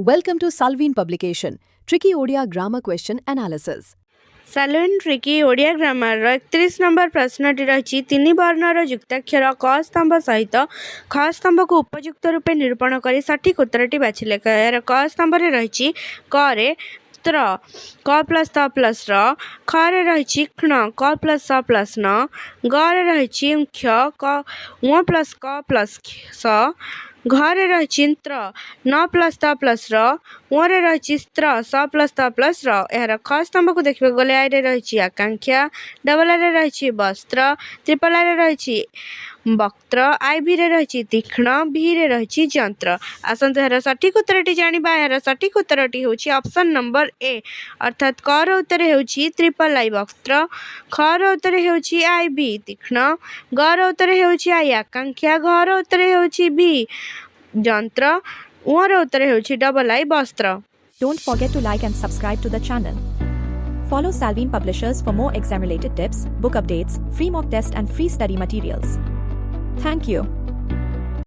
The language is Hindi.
Welcome to Salween Publication, Tricky Odia Grammar Question Analysis. Salween Tricky Odia Grammar 31 number प्रश्नटी रही तीन वर्णर युक्ताक्षर क स्तंभ सहित ख स्तंभ को उपयुक्त रूपे निरूपण कर सठिक उत्तरटी बाछिले। यार क स्तंभ रही क रे त्र क प्लस त प्लस र ख रे रही क्ष क प्लस स प्लस न ग रे रही क्ष क उ प्लस क प्लस स घ रे रही त्र न प्लस त प्लस र उ रे रही स्त्र स प्लस त प्लस र। यार ख स्तंभ को देखा गले आई रे रही आकांक्षा, डबल आई रे रही वस्त्र, ट्रिपल आई रे रही वक्त्र, आई भी रे रही तीक्ष्ण, भी रे रही यंत्र। आसंतु यार सठिक उत्तरटी जानिबा। यार सठिक उत्तरटी होछि ऑप्शन नंबर ए अर्थात क रो उत्तर होछि ट्रिपल आई वक्त्र, ख रो उत्तर होछि आई भी तीक्ष्ण, ग रो उत्तर होछि आई आकांक्षा, घ रो उत्तर होछि भी यंत्र, उ रो उत्तर होछि डबल आई वस्त्र। Don't forget to like and subscribe to the channel. Follow Salween Publishers for more exam-related tips, book updates, free mock test and free study materials. Thank you.